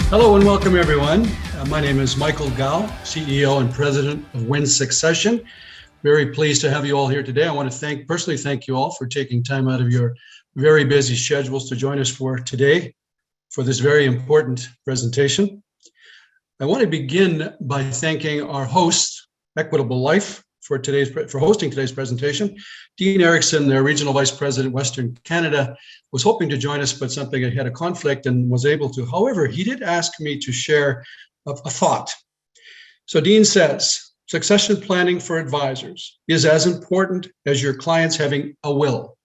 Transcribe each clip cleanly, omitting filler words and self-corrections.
Hello and welcome, everyone. My name is Michael Gao, CEO and President of WIN Succession. Very pleased to have you all here today. I want to personally thank you all for taking time out of your very busy schedules to join us for today for this very important presentation. I want to begin by thanking our host, Equitable Life, for hosting today's presentation. Dean Erickson, their Regional Vice President, Western Canada, was hoping to join us, but something had a conflict and was able to. However, he did ask me to share a thought. So Dean says, succession planning for advisors is as important as your clients having a will.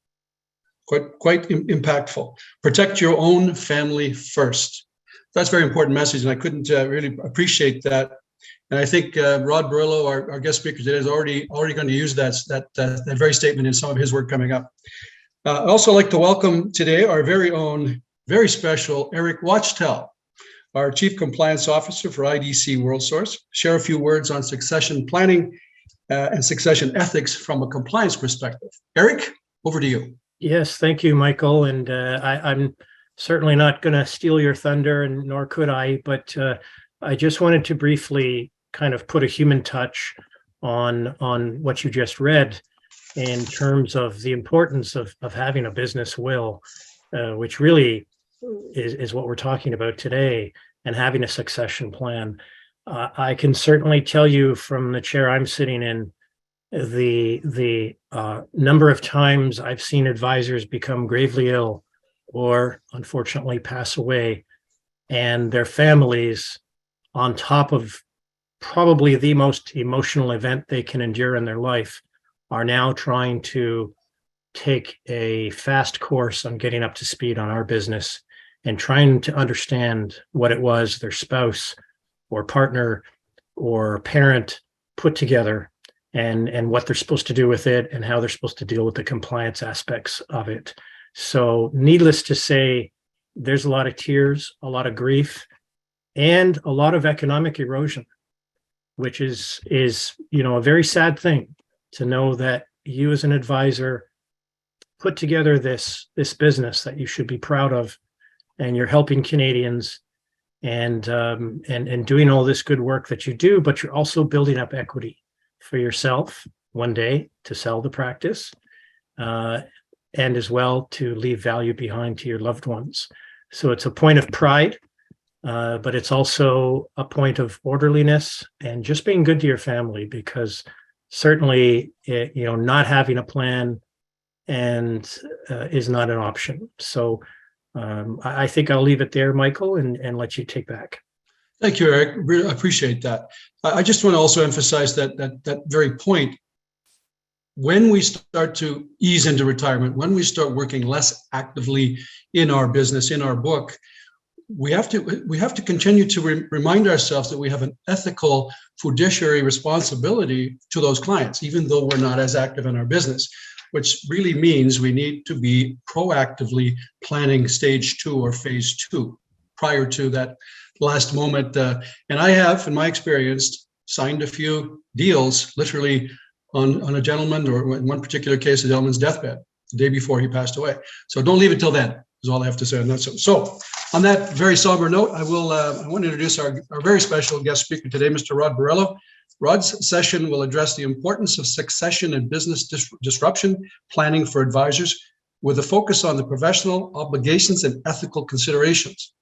Quite impactful. Protect your own family first. That's a very important message, and I couldn't really appreciate that. And I think Rod Burylo, our guest speaker today, is already going to use that very statement in some of his work coming up. I'd also like to welcome today our very own, very special Eric Wachtel, our Chief Compliance Officer for IDC WorldSource, share a few words on succession planning and succession ethics from a compliance perspective. Eric, over to you. Yes, thank you, Michael. And I'm certainly not going to steal your thunder, and nor could I, but I just wanted to briefly kind of put a human touch on what you just read in terms of the importance of having a business will, which really is what we're talking about today, and having a succession plan. I can certainly tell you from the chair I'm sitting in, the number of times I've seen advisors become gravely ill or unfortunately pass away, and their families, on top of probably the most emotional event they can endure in their life, are now trying to take a fast course on getting up to speed on our business and trying to understand what it was their spouse or partner or parent put together, and what they're supposed to do with it and how they're supposed to deal with the compliance aspects of it. So needless to say, there's a lot of tears, a lot of grief, and a lot of economic erosion, which is a very sad thing to know that you as an advisor put together this business that you should be proud of, and you're helping Canadians and doing all this good work that you do, but you're also building up equity for yourself one day to sell the practice, and as well to leave value behind to your loved ones. So it's a point of pride, but it's also a point of orderliness and just being good to your family, because certainly, not having a plan is not an option. So I think I'll leave it there, Michael, and let you take back. Thank you, Eric. Really appreciate that. I just want to also emphasize that very point. When we start to ease into retirement, when we start working less actively in our business, in our book, we have to continue to remind ourselves that we have an ethical fiduciary responsibility to those clients, even though we're not as active in our business, which really means we need to be proactively planning stage 2 or phase 2 prior to that last moment. And I have, in my experience, signed a few deals literally on a gentleman, or in one particular case, a gentleman's deathbed the day before he passed away. So don't leave it till then, is all I have to say on that. So on that very somber note, I want to introduce our very special guest speaker today, Mr. Rod Burylo. Rod's session will address the importance of succession and business disruption planning for advisors, with a focus on the professional obligations and ethical considerations.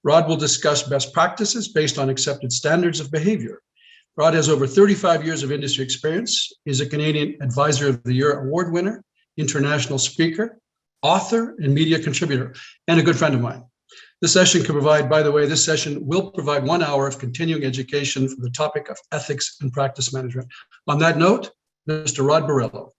Rod will discuss best practices based on accepted standards of behavior. Rod has over 35 years of industry experience, is a Canadian Advisor of the Year award winner, international speaker, author, and media contributor, and a good friend of mine. This session will provide 1 hour of continuing education for the topic of ethics and practice management. On that note, Mr. Rod Burylo.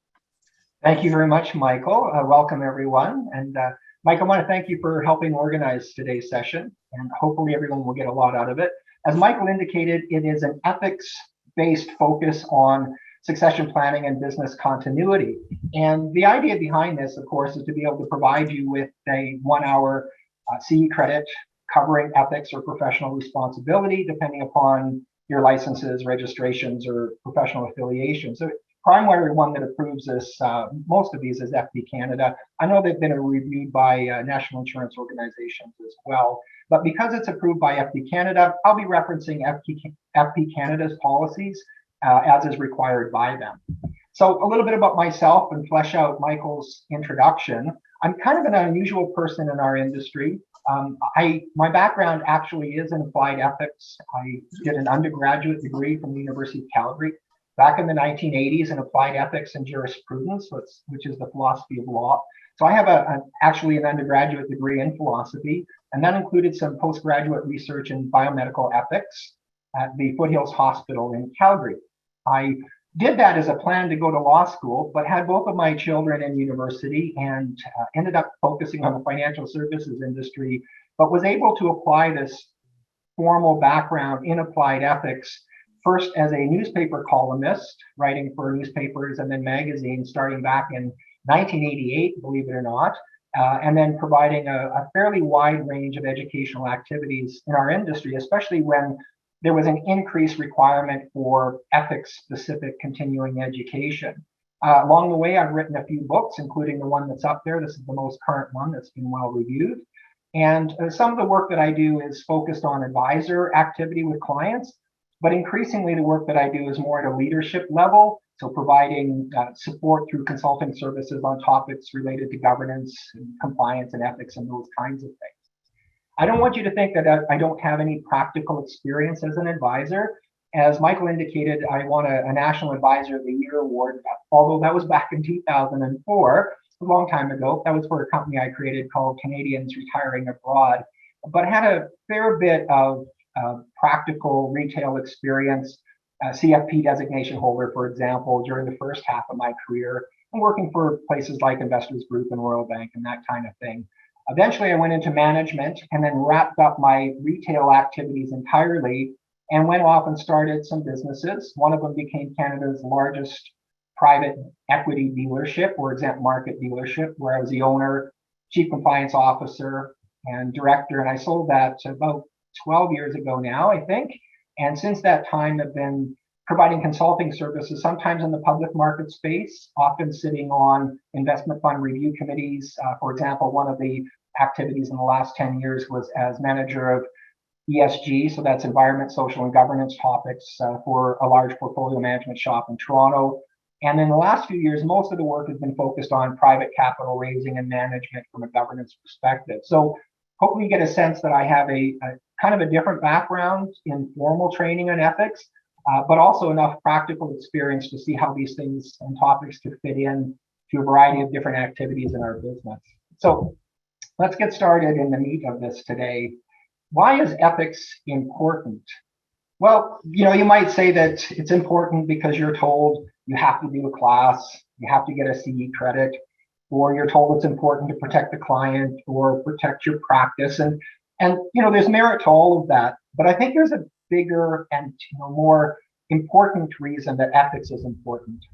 Thank you very much, Michael. Welcome, everyone. And Michael, I want to thank you for helping organize today's session, and hopefully everyone will get a lot out of it. As Michael indicated, it is an ethics-based focus on succession planning and business continuity. And the idea behind this, of course, is to be able to provide you with a 1 hour CE credit covering ethics or professional responsibility, depending upon your licenses, registrations, or professional affiliations. So primary one that approves this, most of these, is FP Canada. I know they've been reviewed by national insurance organizations as well, but because it's approved by FP Canada, I'll be referencing FP Canada's policies as is required by them. So a little bit about myself and flesh out Michael's introduction. I'm kind of an unusual person in our industry. My background actually is in applied ethics. I did an undergraduate degree from the University of Calgary back in the 1980s in applied ethics and jurisprudence, which is the philosophy of law. So I have actually an undergraduate degree in philosophy, and that included some postgraduate research in biomedical ethics at the Foothills Hospital in Calgary. I did that as a plan to go to law school, but had both of my children in university and ended up focusing on the financial services industry, but was able to apply this formal background in applied ethics, first as a newspaper columnist, writing for newspapers and then magazines, starting back in 1988, believe it or not, and then providing a fairly wide range of educational activities in our industry, especially when there was an increased requirement for ethics-specific continuing education. Along the way, I've written a few books, including the one that's up there. This is the most current one that's been well reviewed. And some of the work that I do is focused on advisor activity with clients, but increasingly the work that I do is more at a leadership level, so providing support through consulting services on topics related to governance and compliance and ethics and those kinds of things. I don't want you to think that I don't have any practical experience as an advisor. As Michael indicated, I won a National Advisor of the Year award, although that was back in 2004, a long time ago. That was for a company I created called Canadians Retiring Abroad, but I had a fair bit of practical retail experience, CFP designation holder, for example, during the first half of my career, and working for places like Investors Group and Royal Bank and that kind of thing. Eventually, I went into management and then wrapped up my retail activities entirely and went off and started some businesses. One of them became Canada's largest private equity dealership or exempt market dealership, where I was the owner, chief compliance officer, and director. And I sold that about 12 years ago now, I think. And since that time, I've been providing consulting services, sometimes in the public market space, often sitting on investment fund review committees. For example, one of the activities in the last 10 years was as manager of ESG, so that's environment, social, and governance topics for a large portfolio management shop in Toronto. And in the last few years, most of the work has been focused on private capital raising and management from a governance perspective. So hopefully you get a sense that I have a kind of a different background in formal training on ethics, but also enough practical experience to see how these things and topics could fit in to a variety of different activities in our business. So let's get started in the meat of this today. Why is ethics important? Well, you might say that it's important because you're told you have to do a class, you have to get a CE credit, or you're told it's important to protect the client or protect your practice. And there's merit to all of that. But I think there's a bigger and more important reason that ethics is important.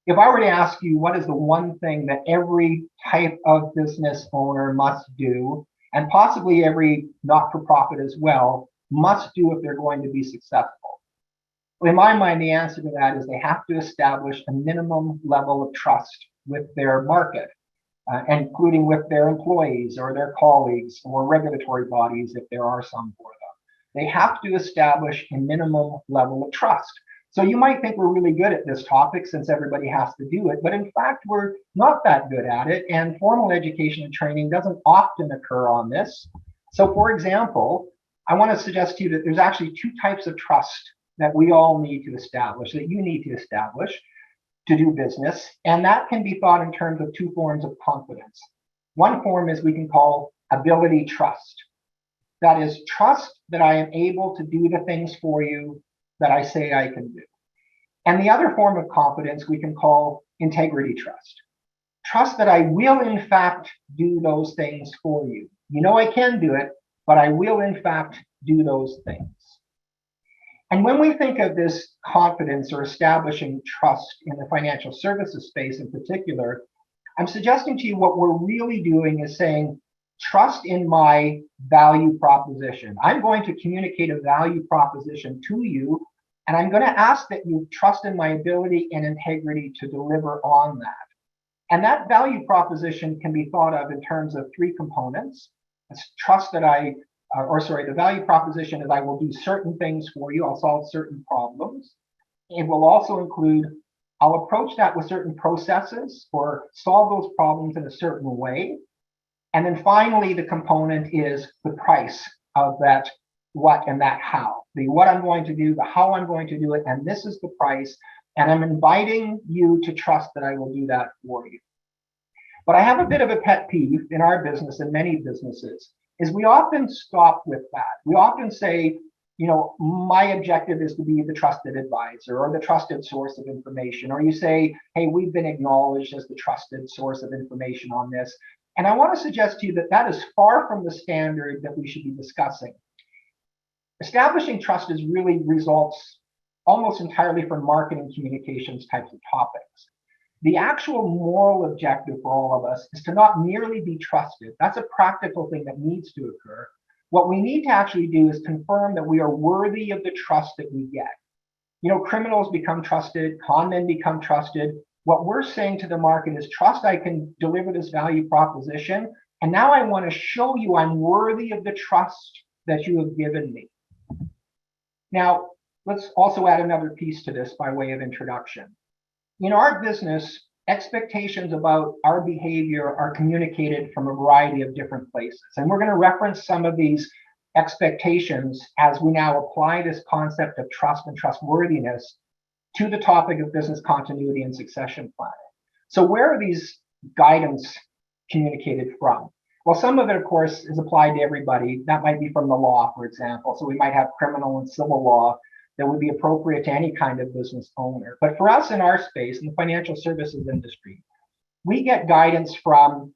If I were to ask you what is the one thing that every type of business owner must do, and possibly every not-for-profit as well, must do if they're going to be successful? Well, in my mind, the answer to that is they have to establish a minimum level of trust with their market, including with their employees or their colleagues or regulatory bodies, if there are some for them. They have to establish a minimum level of trust. So you might think we're really good at this topic since everybody has to do it, but in fact, we're not that good at it, and formal education and training doesn't often occur on this. So for example, I want to suggest to you that there's actually two types of trust that we all need to establish, that you need to establish to do business, and that can be thought in terms of two forms of confidence. One form is we can call ability trust. That is trust that I am able to do the things for you that I say I can do. And the other form of confidence we can call integrity trust. Trust that I will in fact do those things for you. I can do it, but I will in fact do those things. And when we think of this confidence or establishing trust in the financial services space in particular, I'm suggesting to you what we're really doing is saying, trust in my value proposition. I'm going to communicate a value proposition to you And I'm going to ask that you trust in my ability and integrity to deliver on that. And that value proposition can be thought of in terms of three components. It's trust that the value proposition is I will do certain things for you. I'll solve certain problems. It will also include, I'll approach that with certain processes or solve those problems in a certain way. And then finally, the component is the price of that what and that how. The what I'm going to do, the how I'm going to do it, and this is the price. And I'm inviting you to trust that I will do that for you. But I have a bit of a pet peeve in our business and many businesses is we often stop with that. We often say, my objective is to be the trusted advisor or the trusted source of information. Or you say, hey, we've been acknowledged as the trusted source of information on this. And I want to suggest to you that that is far from the standard that we should be discussing. Establishing trust is really results almost entirely from marketing communications types of topics. The actual moral objective for all of us is to not merely be trusted. That's a practical thing that needs to occur. What we need to actually do is confirm that we are worthy of the trust that we get. Criminals become trusted, con men become trusted. What we're saying to the market is trust I can deliver this value proposition. And now I want to show you I'm worthy of the trust that you have given me. Now, let's also add another piece to this by way of introduction. In our business, expectations about our behavior are communicated from a variety of different places. And we're going to reference some of these expectations as we now apply this concept of trust and trustworthiness to the topic of business continuity and succession planning. So where are these guidance communicated from? Well, some of it, of course, is applied to everybody. That might be from the law, for example. So we might have criminal and civil law that would be appropriate to any kind of business owner. But for us in our space, in the financial services industry, we get guidance from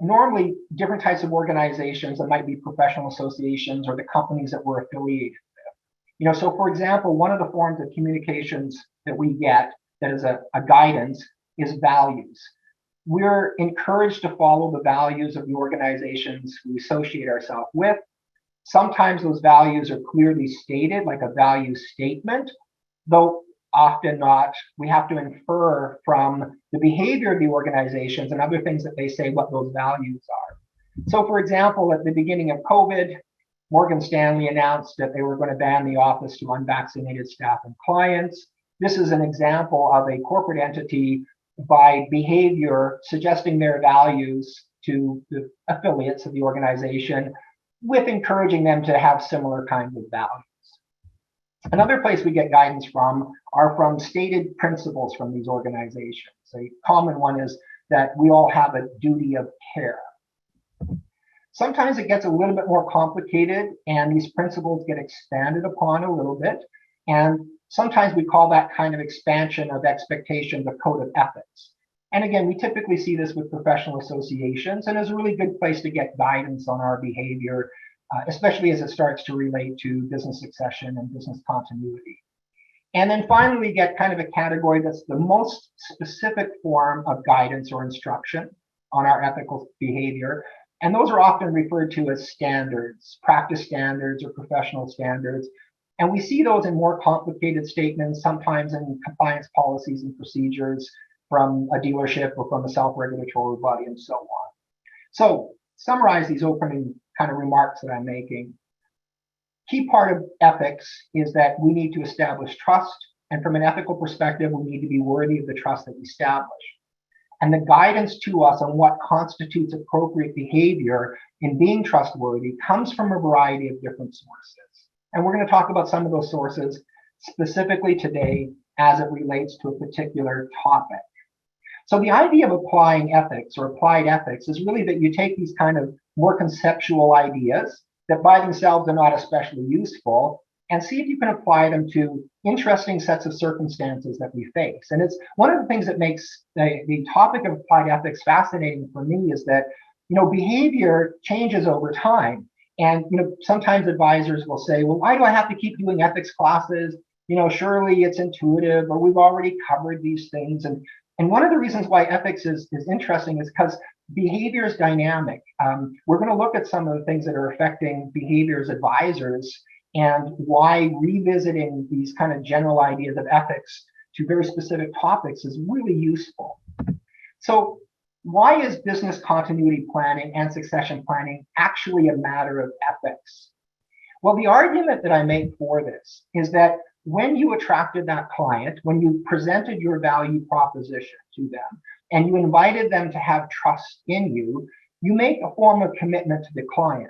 normally different types of organizations that might be professional associations or the companies that we're affiliated with. So for example, one of the forms of communications that we get that is a guidance is values. We're encouraged to follow the values of the organizations we associate ourselves with. Sometimes those values are clearly stated, like a value statement, though often not. We have to infer from the behavior of the organizations and other things that they say what those values are. So for example, at the beginning of COVID, Morgan Stanley announced that they were going to ban the office to unvaccinated staff and clients. This is an example of a corporate entity by behavior suggesting their values to the affiliates of the organization, with encouraging them to have similar kinds of values. Another place we get guidance from are from stated principles from these organizations. A common one is that we all have a duty of care. Sometimes it gets a little bit more complicated and these principles get expanded upon a little bit. And sometimes we call that kind of expansion of expectation the code of ethics. And again, we typically see this with professional associations, and is a really good place to get guidance on our behavior, especially as it starts to relate to business succession and business continuity. And then finally, we get kind of a category that's the most specific form of guidance or instruction on our ethical behavior. And those are often referred to as standards, practice standards or professional standards. And we see those in more complicated statements, sometimes in compliance policies and procedures from a dealership or from a self-regulatory body and so on. So summarize these opening kind of remarks that I'm making. Key part of ethics is that we need to establish trust. And from an ethical perspective, we need to be worthy of the trust that we establish. And the guidance to us on what constitutes appropriate behavior in being trustworthy comes from a variety of different sources. And we're going to talk about some of those sources specifically today as it relates to a particular topic. So the idea of applying ethics or applied ethics is really that you take these kind of more conceptual ideas that by themselves are not especially useful and see if you can apply them to interesting sets of circumstances that we face. And it's one of the things that makes the topic of applied ethics fascinating for me is that, behavior changes over time. And, sometimes advisors will say, well, why do I have to keep doing ethics classes? Surely it's intuitive, or we've already covered these things. And one of the reasons why ethics is interesting is because behavior is dynamic. We're going to look at some of the things that are affecting behavior as advisors and why revisiting these kind of general ideas of ethics to very specific topics is really useful. So why is business continuity planning and succession planning actually a matter of ethics? Well, the argument that I make for this is that when you attracted that client, when you presented your value proposition to them, and you invited them to have trust in you, you make a form of commitment to the client.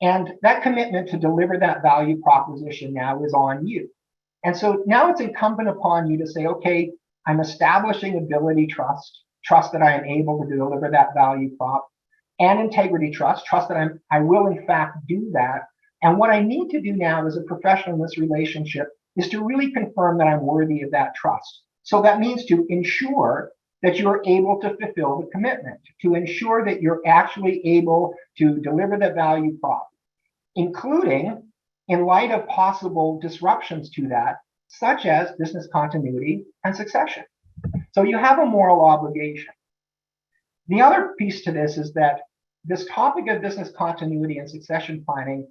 And that commitment to deliver that value proposition now is on you. And so now it's incumbent upon you to say, okay, I'm establishing ability trust that I am able to deliver that value prop, and integrity trust that I will in fact do that. And what I need to do now as a professional in this relationship is to really confirm that I'm worthy of that trust. So that means to ensure that you're able to fulfill the commitment, to ensure that you're actually able to deliver the value prop, including in light of possible disruptions to that, such as business continuity and succession. So you have a moral obligation. The other piece to this is that this topic of business continuity and succession planning,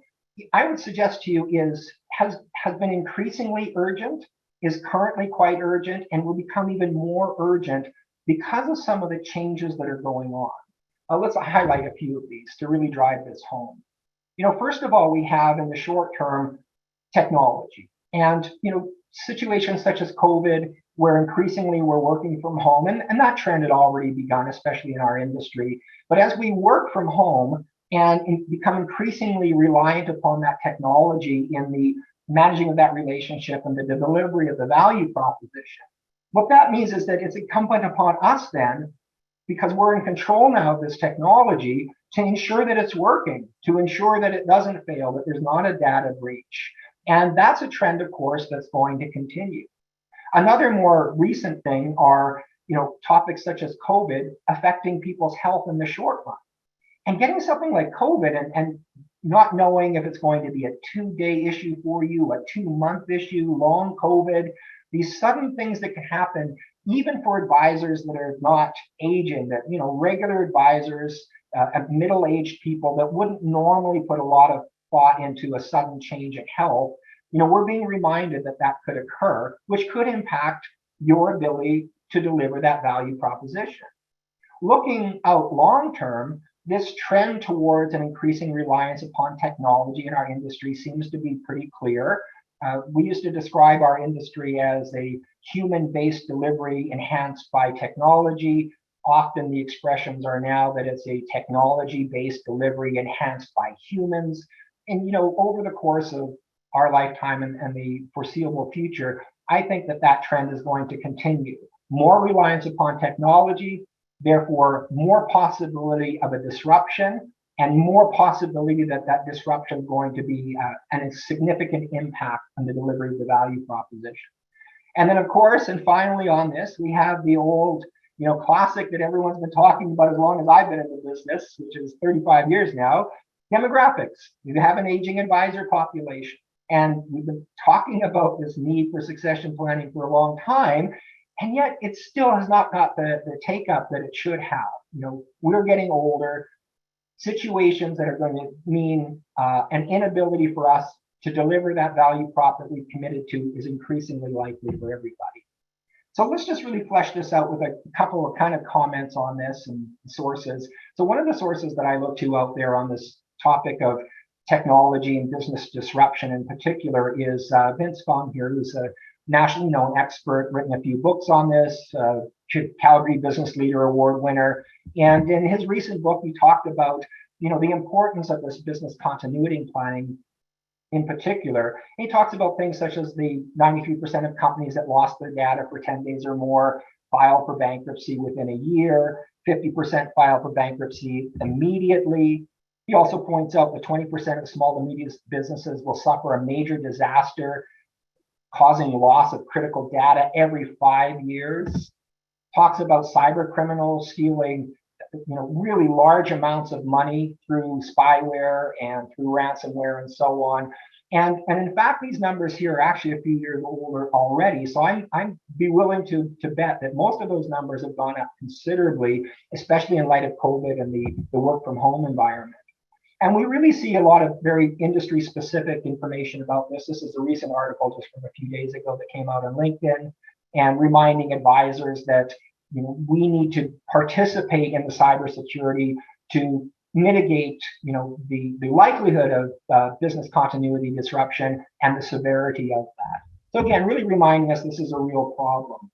I would suggest to you, has been increasingly urgent, is currently quite urgent, and will become even more urgent because of some of the changes that are going on. Let's highlight a few of these to really drive this home. First of all, we have in the short term technology, and situations such as COVID, where increasingly we're working from home, and that trend had already begun, especially in our industry. But as we work from home and become increasingly reliant upon that technology in the managing of that relationship and the delivery of the value proposition, what that means is that it's incumbent upon us then, because we're in control now of this technology, to ensure that it's working, to ensure that it doesn't fail, that there's not a data breach. And that's a trend, of course, that's going to continue. Another more recent thing are, topics such as COVID affecting people's health in the short run. And getting something like COVID and not knowing if it's going to be a 2-day issue for you, a 2-month issue, long COVID, these sudden things that can happen, even for advisors that are not aging, that, regular advisors, middle-aged people that wouldn't normally put a lot of thought into a sudden change in health, we're being reminded that that could occur, which could impact your ability to deliver that value proposition. Looking out long-term, this trend towards an increasing reliance upon technology in our industry seems to be pretty clear. We used to describe our industry as a human-based delivery enhanced by technology. Often the expressions are now that it's a technology-based delivery enhanced by humans. And, over the course of our lifetime and the foreseeable future, I think that trend is going to continue. More reliance upon technology, therefore more possibility of a disruption, and more possibility that disruption is going to be a significant impact on the delivery of the value proposition. And then, of course, and finally on this, we have the old, classic that everyone's been talking about as long as I've been in the business, which is 35 years now, demographics. You have an aging advisor population. And we've been talking about this need for succession planning for a long time, and yet it still has not got the take up that it should have. We're getting older. Situations that are going to mean an inability for us to deliver that value prop that we've committed to is increasingly likely for everybody. So let's just really flesh this out with a couple of kind of comments on this and sources. So one of the sources that I look to out there on this topic of technology and business disruption in particular is Vince Fung here, who's a nationally known expert, written a few books on this, Calgary Business Leader Award winner. And in his recent book, he talked about, the importance of this business continuity planning in particular. He talks about things such as the 93% of companies that lost their data for 10 days or more file for bankruptcy within a year, 50% file for bankruptcy immediately. He also points out that 20% of small to medium businesses will suffer a major disaster, causing loss of critical data every 5 years. Talks about cyber criminals stealing, really large amounts of money through spyware and through ransomware and so on. And in fact, these numbers here are actually a few years older already. So I'd be willing to bet that most of those numbers have gone up considerably, especially in light of COVID and the work from home environment. And we really see a lot of very industry specific information about this. This is a recent article just from a few days ago that came out on LinkedIn, and reminding advisors that we need to participate in the cybersecurity to mitigate the likelihood of business continuity disruption and the severity of that. So again, really reminding us this is a real problem.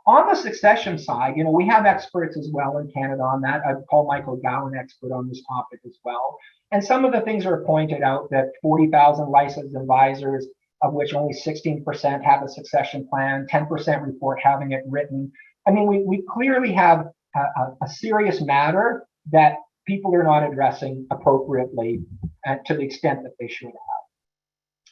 On the succession side, we have experts as well in Canada on that. I've called Michael Gow an expert on this topic as well. And some of the things are pointed out that 40,000 licensed advisors, of which only 16% have a succession plan, 10% report having it written. I mean, we clearly have a serious matter that people are not addressing appropriately to the extent that they should have.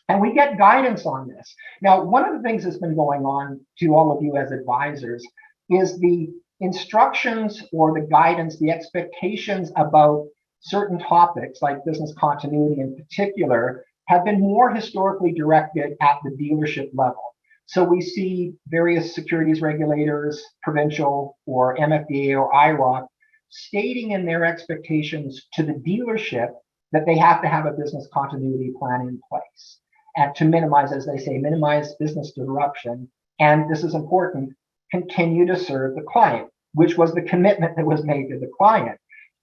And we get guidance on this. Now, one of the things that's been going on to all of you as advisors is the instructions or the guidance, the expectations about certain topics like business continuity in particular have been more historically directed at the dealership level. So we see various securities regulators, provincial or MFDA or IROC, stating in their expectations to the dealership that they have to have a business continuity plan in place and to minimize, as they say, minimize business disruption. And this is important, continue to serve the client, which was the commitment that was made to the client.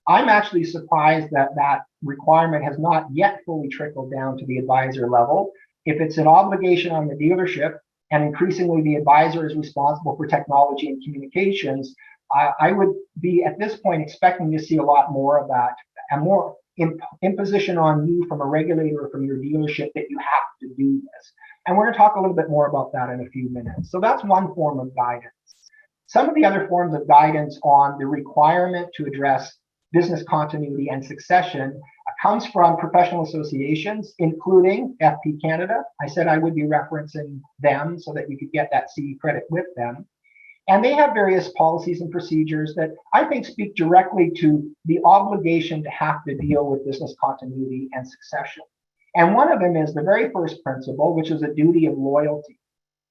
I'm actually surprised that that requirement has not yet fully trickled down to the advisor level. If it's an obligation on the dealership, and increasingly the advisor is responsible for technology and communications, I would be at this point expecting to see a lot more of that, and more imposition on you from a regulator or from your dealership that you have to do this. And we're going to talk a little bit more about that in a few minutes. So that's one form of guidance. Some of the other forms of guidance on the requirement to address business continuity and succession comes from professional associations, including FP Canada. I said I would be referencing them so that you could get that CE credit with them. And they have various policies and procedures that I think speak directly to the obligation to have to deal with business continuity and succession. And one of them is the very first principle, which is a duty of loyalty.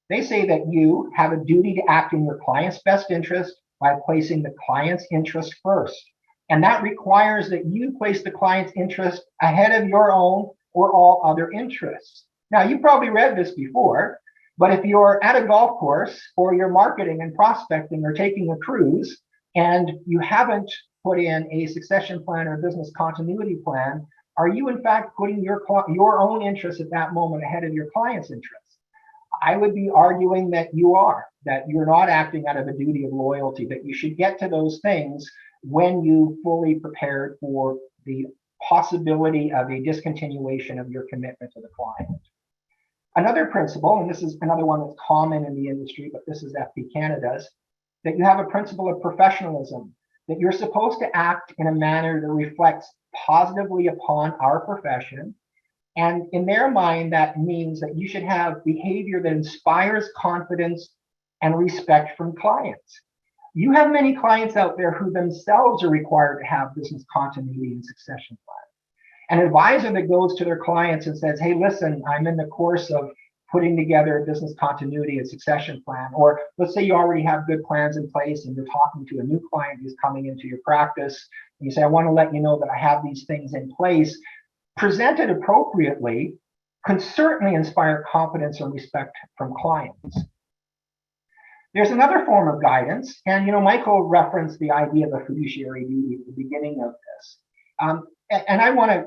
They say that you have a duty to act in your client's best interest by placing the client's interest first. And that requires that you place the client's interest ahead of your own or all other interests. Now, you probably read this before, but if you're at a golf course or you're marketing and prospecting or taking a cruise and you haven't put in a succession plan or business continuity plan, are you in fact putting your own interest at that moment ahead of your client's interest? I would be arguing that you are, that you're not acting out of a duty of loyalty, that you should get to those things when you fully prepared for the possibility of a discontinuation of your commitment to the client. Another principle, and this is another one that's common in the industry, but this is FP Canada's, that you have a principle of professionalism, that you're supposed to act in a manner that reflects positively upon our profession. And in their mind, that means that you should have behavior that inspires confidence and respect from clients. You have many clients out there who themselves are required to have business continuity and succession plans. An advisor that goes to their clients and says, hey, listen, I'm in the course of putting together a business continuity and succession plan, or let's say you already have good plans in place and you're talking to a new client who's coming into your practice, and you say, I want to let you know that I have these things in place, presented appropriately, can certainly inspire confidence and respect from clients. There's another form of guidance, and Michael referenced the idea of a fiduciary duty at the beginning of this. And I want to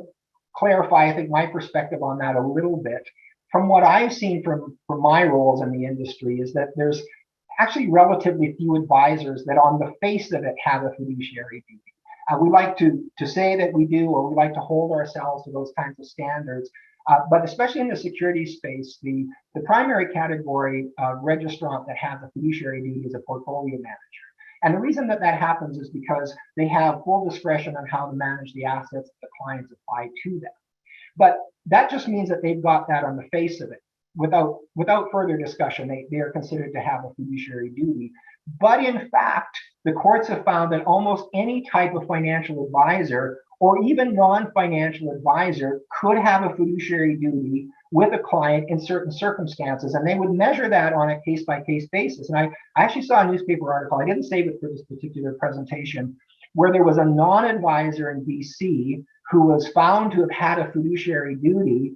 clarify, I think, my perspective on that a little bit. From what I've seen from my roles in the industry is that there's actually relatively few advisors that on the face of it have a fiduciary duty. We like to say that we do, or we like to hold ourselves to those kinds of standards. But especially in the security space, the primary category registrant that has a fiduciary duty is a portfolio manager. And the reason that that happens is because they have full discretion on how to manage the assets that the clients apply to them. But that just means that they've got that on the face of it. Without further discussion, they are considered to have a fiduciary duty. But in fact, the courts have found that almost any type of financial advisor or even non-financial advisor could have a fiduciary duty with a client in certain circumstances, and they would measure that on a case-by-case basis. And I actually saw a newspaper article, I didn't save it for this particular presentation, where there was a non-advisor in BC who was found to have had a fiduciary duty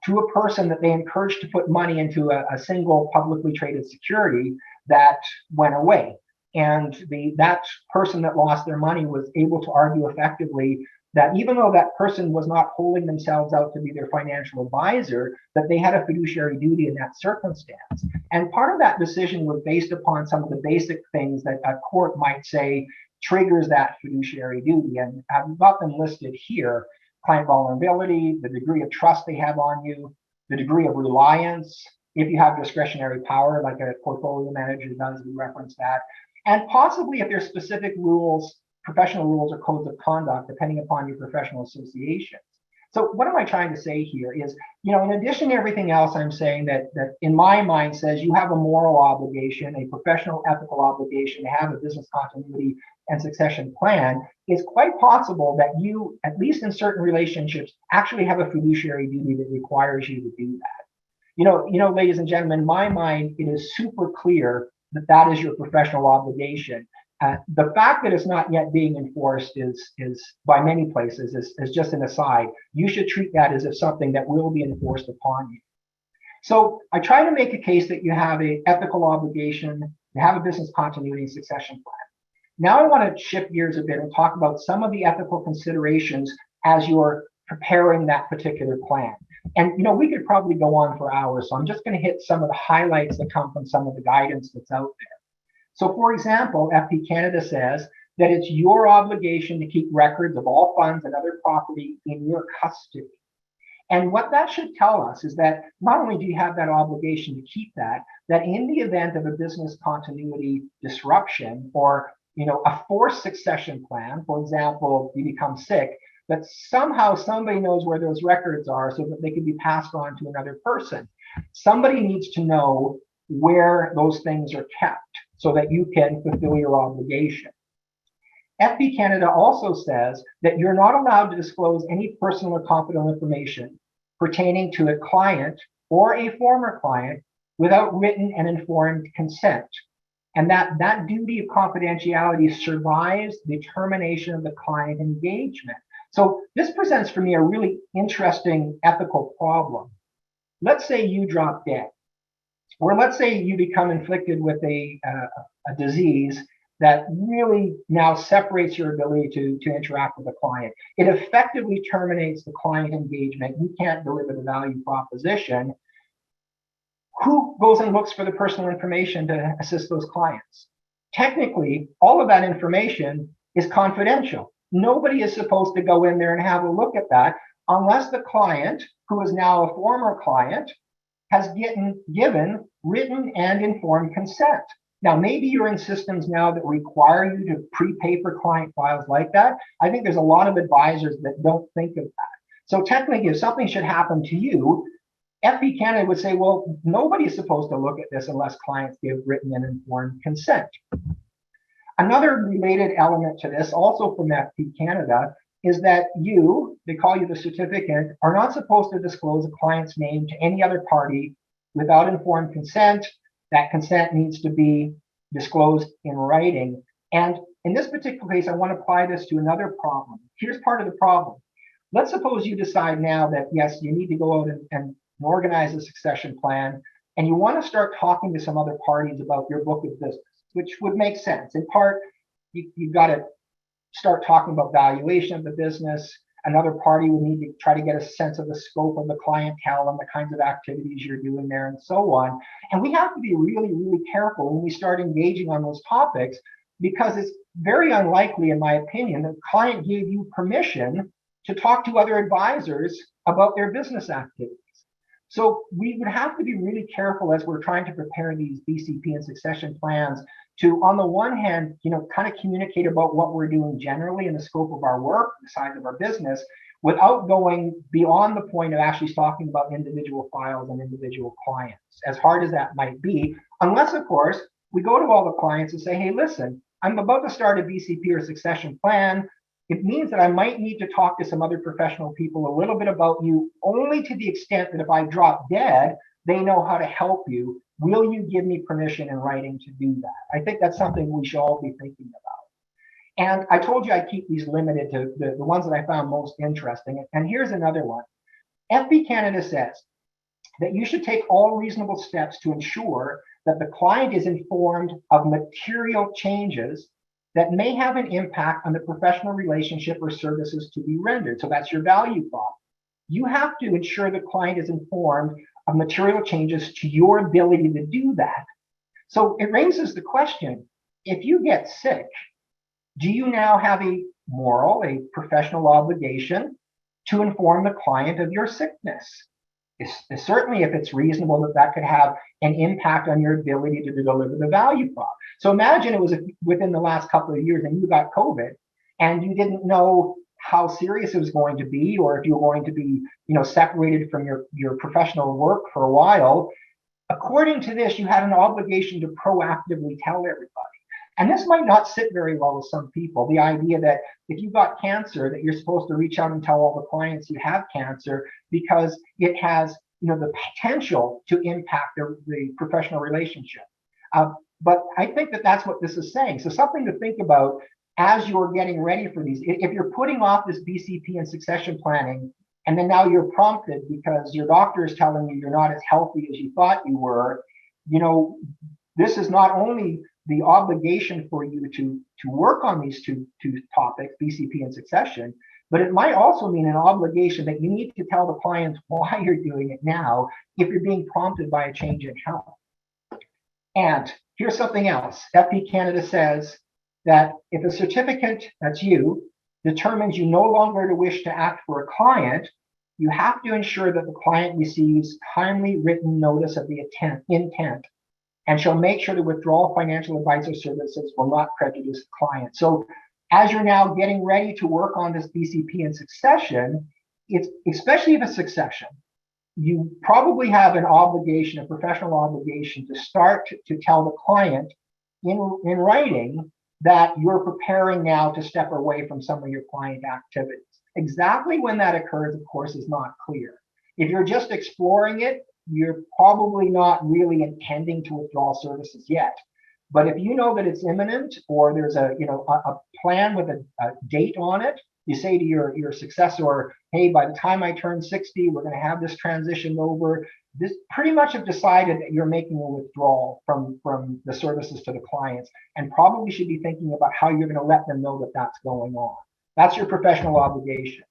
to a person that they encouraged to put money into a single publicly traded security that went away. And that person that lost their money was able to argue effectively that even though that person was not holding themselves out to be their financial advisor, that they had a fiduciary duty in that circumstance. And part of that decision was based upon some of the basic things that a court might say triggers that fiduciary duty. And I've got them listed here: client vulnerability, the degree of trust they have on you, the degree of reliance, if you have discretionary power, like a portfolio manager does, we reference that, and possibly if there's specific rules, professional rules or codes of conduct, depending upon your professional associations. So what am I trying to say here is, in addition to everything else, I'm saying that in my mind says you have a moral obligation, a professional ethical obligation to have a business continuity and succession plan. It's quite possible that you, at least in certain relationships, actually have a fiduciary duty that requires you to do that. Ladies and gentlemen, in my mind, it is super clear that that is your professional obligation. The fact that it's not yet being enforced is by many places is just an aside. You should treat that as if something that will be enforced upon you. So I try to make a case that you have an ethical obligation, you have a business continuity and succession plan. Now I want to shift gears a bit and talk about some of the ethical considerations as you're preparing that particular plan. And we could probably go on for hours, so I'm just going to hit some of the highlights that come from some of the guidance that's out there. So for example, FP Canada says that it's your obligation to keep records of all funds and other property in your custody. And what that should tell us is that not only do you have that obligation to keep that in the event of a business continuity disruption or a forced succession plan, for example, you become sick, that somehow somebody knows where those records are so that they can be passed on to another person. Somebody needs to know where those things are kept so that you can fulfill your obligation. FP Canada also says that you're not allowed to disclose any personal or confidential information pertaining to a client or a former client without written and informed consent. And that duty of confidentiality survives the termination of the client engagement. So this presents for me a really interesting ethical problem. Let's say you drop dead, or let's say you become inflicted with a disease that really now separates your ability to interact with the client. It effectively terminates the client engagement. You can't deliver the value proposition. Who goes and looks for the personal information to assist those clients? Technically, all of that information is confidential. Nobody is supposed to go in there and have a look at that unless the client, who is now a former client, has given written and informed consent. Now, maybe you're in systems now that require you to prepay for client files like that. I think there's a lot of advisors that don't think of that. So technically, if something should happen to you, FP Canada would say, well, nobody is supposed to look at this unless clients give written and informed consent. Another related element to this, also from FP Canada, is that they call you the certificant, are not supposed to disclose a client's name to any other party without informed consent. That consent needs to be disclosed in writing. And in this particular case, I want to apply this to another problem. Here's part of the problem. Let's suppose you decide now that, yes, you need to go out and organize a succession plan, and you want to start talking to some other parties about your book of business, which would make sense. In part, you've got to start talking about valuation of the business. Another party would need to try to get a sense of the scope of the clientele and the kinds of activities you're doing there and so on. And we have to be really, really careful when we start engaging on those topics, because it's very unlikely, in my opinion, that the client gave you permission to talk to other advisors about their business activities. So we would have to be really careful as we're trying to prepare these BCP and succession plans to, on the one hand, kind of communicate about what we're doing generally in the scope of our work, the size of our business, without going beyond the point of actually talking about individual files and individual clients, as hard as that might be, unless, of course, we go to all the clients and say, hey, listen, I'm about to start a BCP or succession plan. It means that I might need to talk to some other professional people a little bit about you, only to the extent that if I drop dead, they know how to help you. Will you give me permission in writing to do that? I think that's something we should all be thinking about. And I told you I'd keep these limited to the ones that I found most interesting. And here's another one. FB Canada says that you should take all reasonable steps to ensure that the client is informed of material changes that may have an impact on the professional relationship or services to be rendered. So that's your value prop. You have to ensure the client is informed of material changes to your ability to do that. So it raises the question, if you get sick, do you now have a moral, a professional obligation to inform the client of your sickness? Certainly, if it's reasonable that could have an impact on your ability to deliver the value prop. So imagine it was within the last couple of years and you got COVID and you didn't know how serious it was going to be, or if you were going to be, separated from your professional work for a while. According to this, you had an obligation to proactively tell everybody. And this might not sit very well with some people, the idea that if you got cancer, that you're supposed to reach out and tell all the clients you have cancer because it has, the potential to impact the professional relationship. But I think that that's what this is saying. So something to think about as you're getting ready for these. If you're putting off this BCP and succession planning, and then now you're prompted because your doctor is telling you you're not as healthy as you thought you were, this is not only the obligation for you to work on these two topics, BCP and succession, but it might also mean an obligation that you need to tell the clients why you're doing it now if you're being prompted by a change in health. And here's something else. FP Canada says that if a certificant, that's you, determines you no longer wish to act for a client, you have to ensure that the client receives timely written notice of the intent and shall make sure the withdrawal of financial advisor services will not prejudice the client. So as you're now getting ready to work on this BCP and succession, it's especially if it's succession, you probably have an obligation, a professional obligation to start to tell the client in writing that you're preparing now to step away from some of your client activities. Exactly when that occurs, of course, is not clear. If you're just exploring it, you're probably not really intending to withdraw services yet. But if you know that it's imminent, or there's a plan with a date on it, you say to your successor, hey, by the time I turn 60, we're going to have this transition over. This pretty much have decided that you're making a withdrawal from the services to the clients, and probably should be thinking about how you're going to let them know that that's going on. That's your professional obligation.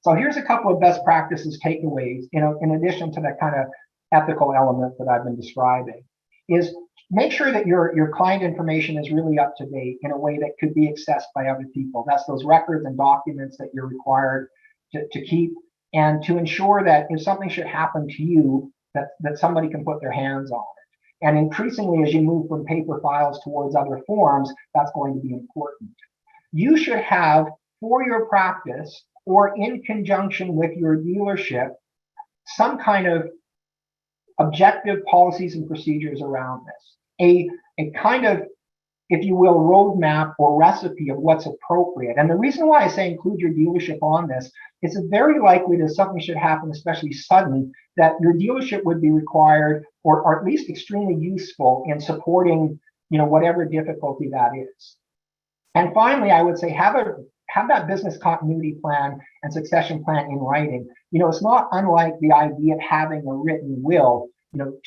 So here's a couple of best practices takeaways, in addition to that kind of ethical element that I've been describing, is make sure that your client information is really up to date in a way that could be accessed by other people. That's those records and documents that you're required to keep, and to ensure that if something should happen to you, that somebody can put their hands on it. And increasingly, as you move from paper files towards other forms, that's going to be important. You should have, for your practice or in conjunction with your dealership, some kind of objective policies and procedures around this. A kind of, if you will, roadmap or recipe of what's appropriate. And the reason why I say include your dealership on this is it's very likely that something should happen, especially sudden, that your dealership would be required or at least extremely useful in supporting, whatever difficulty that is. And finally, I would say have that business continuity plan and succession plan in writing. It's not unlike the idea of having a written will.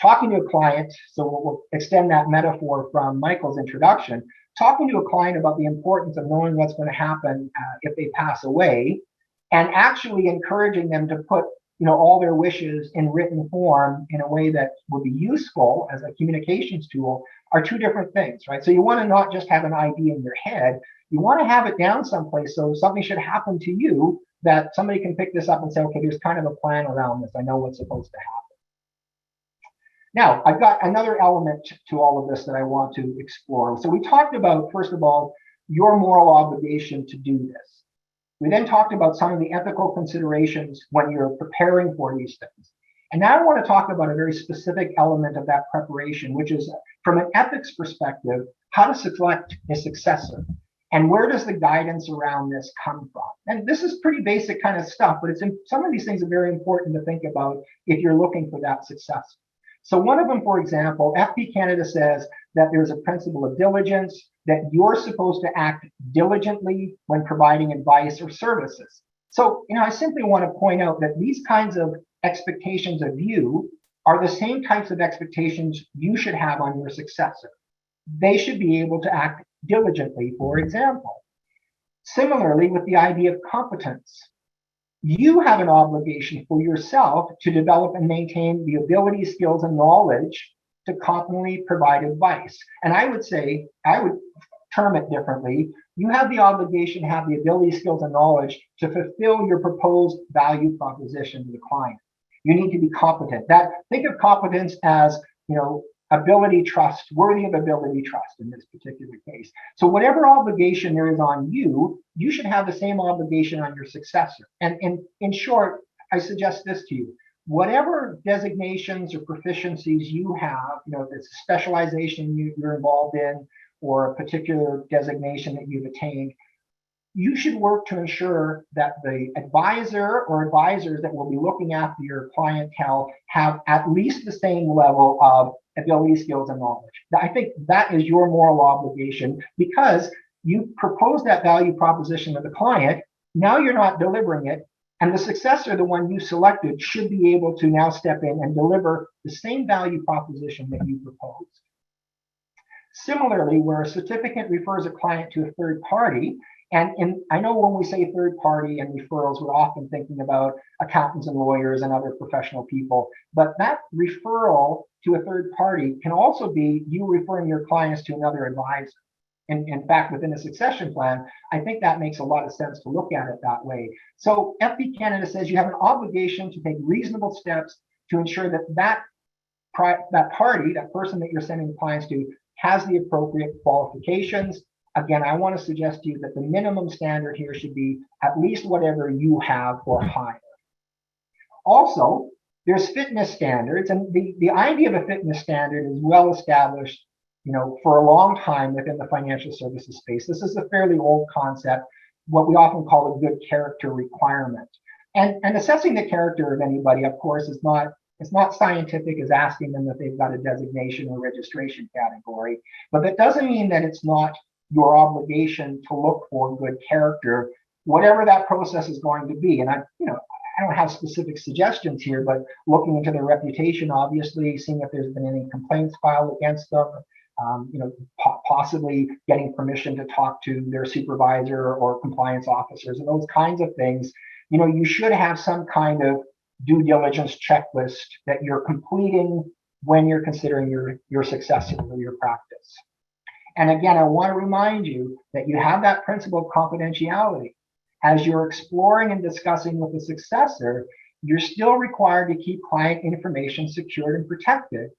Talking to a client, so we'll extend that metaphor from Michael's introduction, talking to a client about the importance of knowing what's going to happen if they pass away, and actually encouraging them to put all their wishes in written form in a way that will be useful as a communications tool are two different things, right? So you want to not just have an idea in your head, you want to have it down someplace so if something should happen to you, that somebody can pick this up and say, okay, there's kind of a plan around this. I know what's supposed to happen. Now, I've got another element to all of this that I want to explore. So we talked about, first of all, your moral obligation to do this. We then talked about some of the ethical considerations when you're preparing for these things. And now I want to talk about a very specific element of that preparation, which is, from an ethics perspective, how to select a successor. And where does the guidance around this come from? And this is pretty basic kind of stuff, but some of these things are very important to think about if you're looking for that successor. So one of them, for example, FP Canada says that there's a principle of diligence, that you're supposed to act diligently when providing advice or services. So, I simply want to point out that these kinds of expectations of you are the same types of expectations you should have on your successor. They should be able to act diligently, for example. Similarly, with the idea of competence, you have an obligation for yourself to develop and maintain the ability, skills, and knowledge to competently provide advice. And I would term it differently. You have the obligation to have the ability, skills, and knowledge to fulfill your proposed value proposition to the client. You need to be competent. Think of competence as, ability trust, worthy of ability trust in this particular case. So whatever obligation there is on you, you should have the same obligation on your successor. And in short, I suggest this to you. Whatever designations or proficiencies you have, this specialization you're involved in, or a particular designation that you've attained, you should work to ensure that the advisor or advisors that will be looking after your clientele have at least the same level of ability, skills, and knowledge. I think that is your moral obligation, because you propose that value proposition to the client. Now you're not delivering it. And the successor, the one you selected, should be able to now step in and deliver the same value proposition that you proposed. Similarly, where a certificate refers a client to a third party, and I know when we say third party and referrals, we're often thinking about accountants and lawyers and other professional people, but that referral to a third party can also be you referring your clients to another advisor. And in fact, within a succession plan, I think that makes a lot of sense to look at it that way. So FB Canada says you have an obligation to take reasonable steps to ensure that party, that person that you're sending clients to, has the appropriate qualifications. Again, I want to suggest to you that the minimum standard here should be at least whatever you have or higher. Also, there's fitness standards, and the idea of a fitness standard is well established, for a long time within the financial services space. This is a fairly old concept, what we often call a good character requirement. And assessing the character of anybody, of course, is not scientific as asking them if they've got a designation or registration category, but that doesn't mean that it's not your obligation to look for good character, whatever that process is going to be. And I don't have specific suggestions here, but looking into their reputation, obviously, seeing if there's been any complaints filed against them, possibly getting permission to talk to their supervisor or compliance officers, and those kinds of things. You should have some kind of due diligence checklist that you're completing when you're considering your successor or your practice. And again, I want to remind you that you have that principle of confidentiality. As you're exploring and discussing with the successor, you're still required to keep client information secured and protected.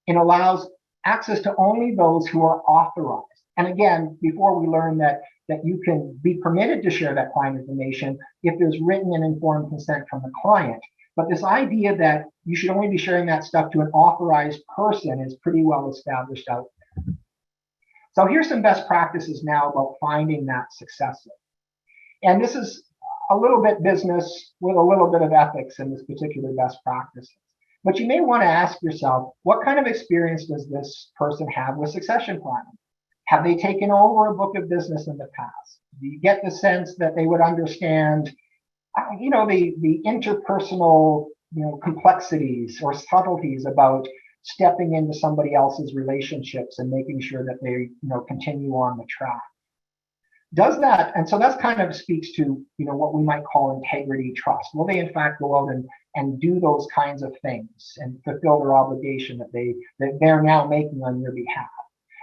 It allows access to only those who are authorized. And again, before we learn that you can be permitted to share that client information if there's written and informed consent from the client. But this idea that you should only be sharing that stuff to an authorized person is pretty well established out there. So here's some best practices now about finding that successor. And this is a little bit business with a little bit of ethics in this particular best practices. But you may want to ask yourself, what kind of experience does this person have with succession planning? Have they taken over a book of business in the past? Do you get the sense that they would understand, the interpersonal, complexities or subtleties about stepping into somebody else's relationships and making sure that they, continue on the track? Does that, and so that's kind of speaks to, what we might call integrity trust. Will they in fact go out and do those kinds of things and fulfill their obligation that they're now making on your behalf?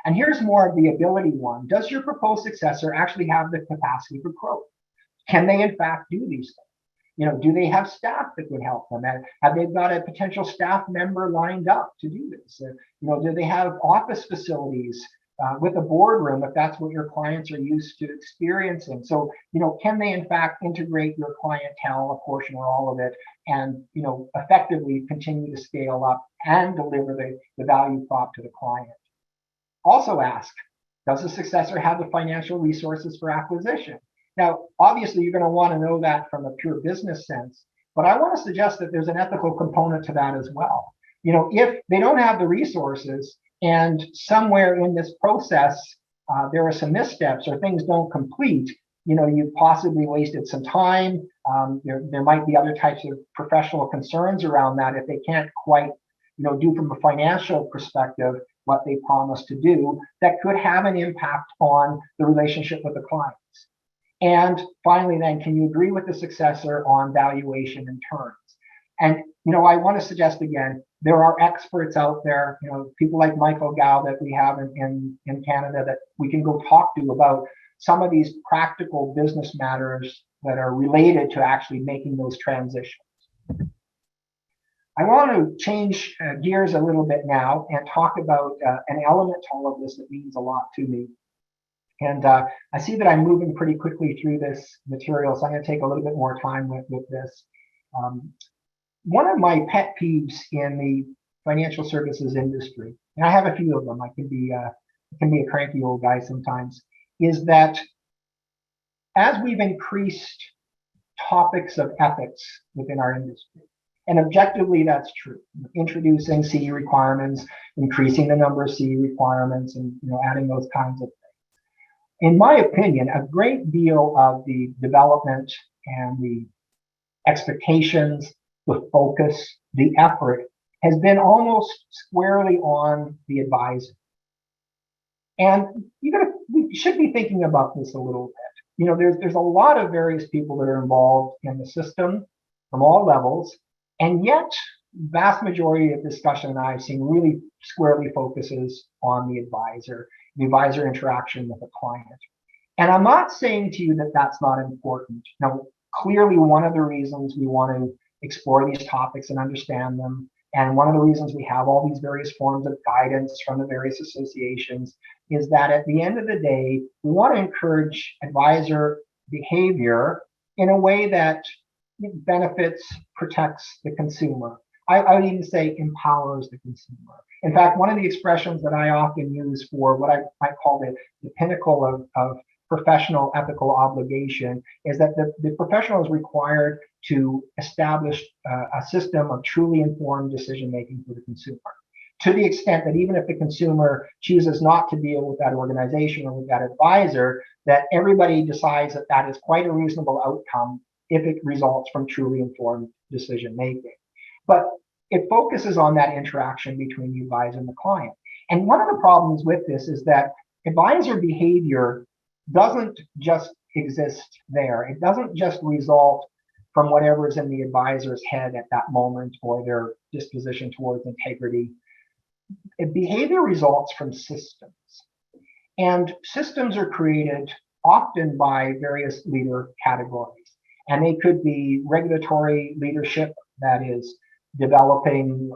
And here's more of the ability one. Does your proposed successor actually have the capacity for growth? Can they in fact do these things? Do they have staff that would help them? Have they got a potential staff member lined up to do this? Do they have office facilities with a boardroom if that's what your clients are used to experiencing? So, can they in fact integrate your clientele, a portion or all of it, and, effectively continue to scale up and deliver the value prop to the client? Also ask, does the successor have the financial resources for acquisition? Now, obviously, you're going to want to know that from a pure business sense, but I want to suggest that there's an ethical component to that as well. If they don't have the resources and somewhere in this process, there are some missteps or things don't complete, you've possibly wasted some time. There might be other types of professional concerns around that if they can't quite, do from a financial perspective what they promised to do, that could have an impact on the relationship with the clients. And finally, then, can you agree with the successor on valuation and terms? And, I want to suggest again, there are experts out there, people like Michael Gow that we have in Canada that we can go talk to about some of these practical business matters that are related to actually making those transitions. I want to change gears a little bit now and talk about an element to all of this that means a lot to me. And I see that I'm moving pretty quickly through this material, so I'm going to take a little bit more time with this. One of my pet peeves in the financial services industry, and I have a few of them, I can be a cranky old guy sometimes, is that as we've increased topics of ethics within our industry, and objectively that's true, introducing CE requirements, increasing the number of CE requirements, and adding those kinds of things. In my opinion, a great deal of the development and the expectations, the focus, the effort has been almost squarely on the advisor. And we should be thinking about this a little bit. There's a lot of various people that are involved in the system from all levels, and yet vast majority of discussion that I've seen really squarely focuses on the advisor interaction with the client. And I'm not saying to you that that's not important. Now, clearly one of the reasons we want to explore these topics and understand them, and one of the reasons we have all these various forms of guidance from the various associations, is that at the end of the day, we want to encourage advisor behavior in a way that benefits, protects the consumer. I would even say empowers the consumer. In fact, one of the expressions that I often use for what I might call the pinnacle of professional ethical obligation is that the professional is required to establish a system of truly informed decision-making for the consumer, to the extent that even if the consumer chooses not to deal with that organization or with that advisor, that everybody decides that that is quite a reasonable outcome if it results from truly informed decision-making. But it focuses on that interaction between the advisor and the client. And one of the problems with this is that advisor behavior doesn't just exist there. It doesn't just result from whatever is in the advisor's head at that moment or their disposition towards integrity. Behavior results from systems. And systems are created often by various leader categories. And they could be regulatory leadership, that is developing,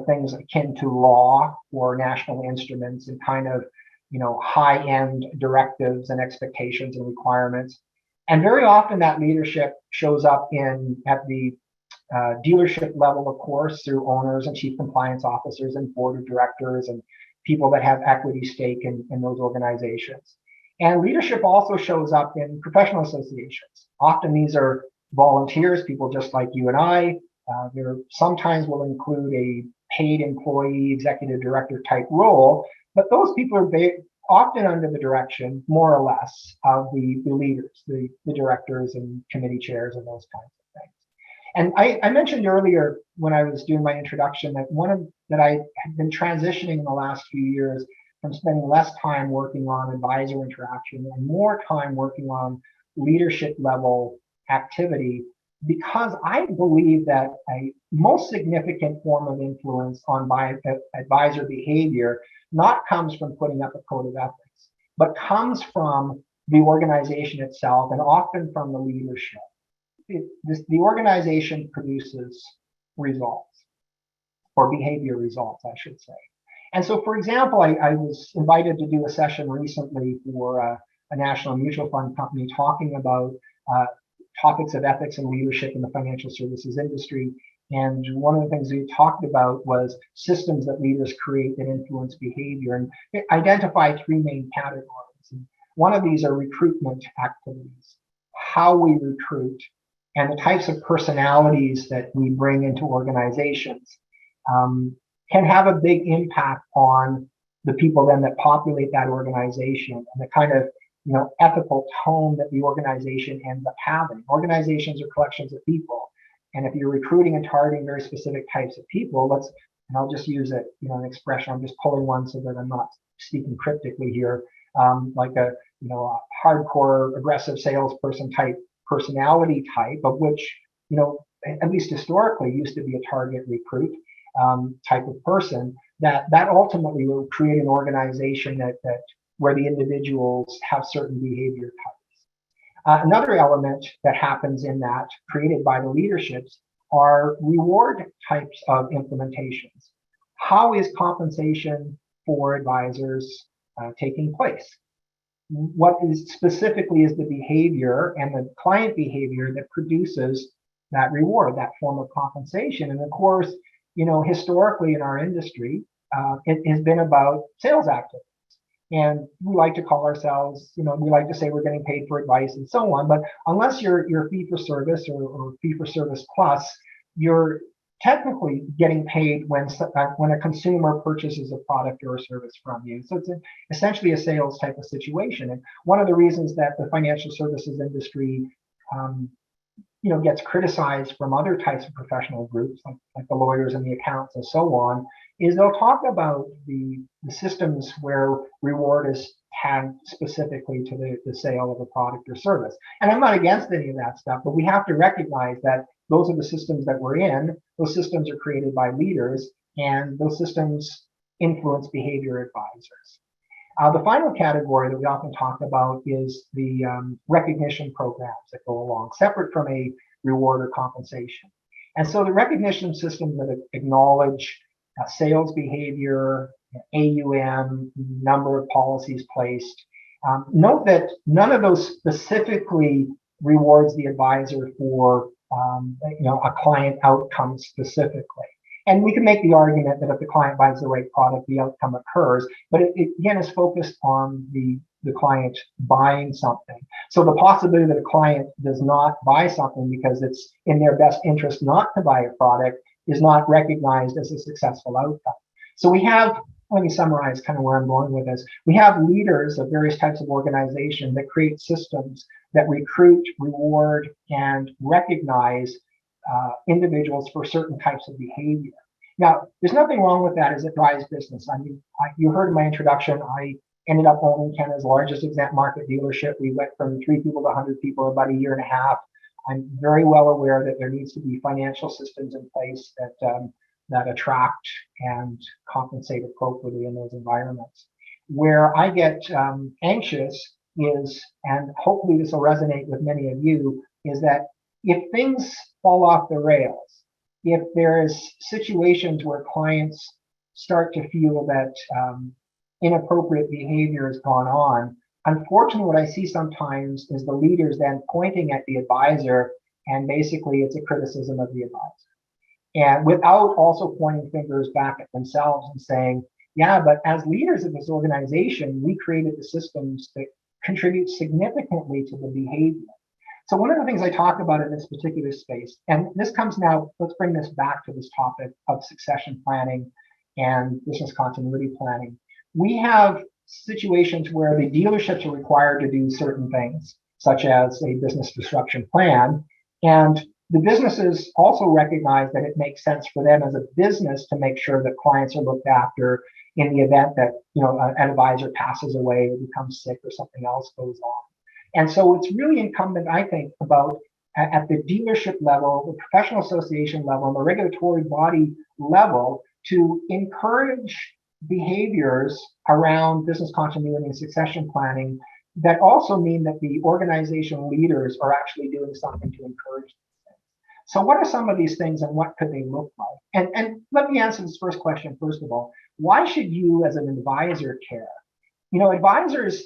things akin to law or national instruments and kind of, high-end directives and expectations and requirements. And very often that leadership shows up at the dealership level, of course, through owners and chief compliance officers and board of directors and people that have equity stake in those organizations. And leadership also shows up in professional associations. Often these are volunteers, people just like you and I. There sometimes will include a paid employee, executive director type role, but those people are often under the direction, more or less, of the leaders, the directors and committee chairs and those kinds of things. And I mentioned earlier when I was doing my introduction that I had been transitioning in the last few years from spending less time working on advisor interaction and more time working on leadership level activity, because I believe that a most significant form of influence on advisor behavior not comes from putting up a code of ethics, but comes from the organization itself and often from the leadership. The organization produces results, or behavior results, I should say. And so, for example, I was invited to do a session recently for a national mutual fund company talking about topics of ethics and leadership in the financial services industry. And one of the things we talked about was systems that leaders create that influence behavior, and identify three main categories. And one of these are recruitment activities, how we recruit, and the types of personalities that we bring into organizations can have a big impact on the people then that populate that organization and the kind of ethical tone that the organization ends up having. Organizations are collections of people, and if you're recruiting and targeting very specific types of people, and I'll just use an expression. I'm just pulling one so that I'm not speaking cryptically here, like a hardcore aggressive salesperson type personality type, of which at least historically used to be a target recruit type of person. That ultimately will create an organization that where the individuals have certain behavior types. Another element that happens in that, created by the leaderships, are reward types of implementations. How is compensation for advisors taking place? What is specifically is the behavior and the client behavior that produces that reward, that form of compensation? And of course, historically in our industry, it has been about sales activities. And we like to call ourselves, we like to say we're getting paid for advice and so on. But unless you're fee for service or fee for service plus, you're technically getting paid when a consumer purchases a product or a service from you. So it's essentially a sales type of situation. And one of the reasons that the financial services industry gets criticized from other types of professional groups, like the lawyers and the accountants and so on, is they'll talk about the systems where reward is tagged specifically to the sale of a product or service. And I'm not against any of that stuff, but we have to recognize that those are the systems that we're in. Those systems are created by leaders, and those systems influence behavior advisors. The final category that we often talk about is the recognition programs that go along, separate from a reward or compensation. And so the recognition systems that acknowledge sales behavior, AUM, number of policies placed. Note that none of those specifically rewards the advisor for a client outcome specifically. And we can make the argument that if the client buys the right product, the outcome occurs, but it again is focused on the client buying something. So the possibility that a client does not buy something because it's in their best interest not to buy a product is not recognized as a successful outcome. So we have, let me summarize kind of where I'm going with this. We have leaders of various types of organization that create systems that recruit, reward, and recognize individuals for certain types of behavior. Now, there's nothing wrong with that as it drives business. I mean, you heard in my introduction, I ended up owning Canada's largest exempt market dealership. We went from 3 people to 100 people in about a year and a half. I'm very well aware that there needs to be financial systems in place that attract and compensate appropriately in those environments. Where I get anxious is, and hopefully this will resonate with many of you, is that if things fall off the rails, if there's situations where clients start to feel that inappropriate behavior has gone on, unfortunately, what I see sometimes is the leaders then pointing at the advisor, and basically it's a criticism of the advisor. And without also pointing fingers back at themselves and saying, yeah, but as leaders of this organization, we created the systems that contribute significantly to the behavior. So one of the things I talk about in this particular space, and this comes now, let's bring this back to this topic of succession planning and business continuity planning. We have situations where the dealerships are required to do certain things, such as a business disruption plan. And the businesses also recognize that it makes sense for them as a business to make sure that clients are looked after in the event that an advisor passes away or becomes sick or something else goes on. And so it's really incumbent, I think, about at the dealership level, the professional association level, and the regulatory body level to encourage behaviors around business continuity and succession planning that also mean that the organization leaders are actually doing something to encourage these things. So what are some of these things and what could they look like? And let me answer this first question first of all. Why should you as an advisor care? Advisors,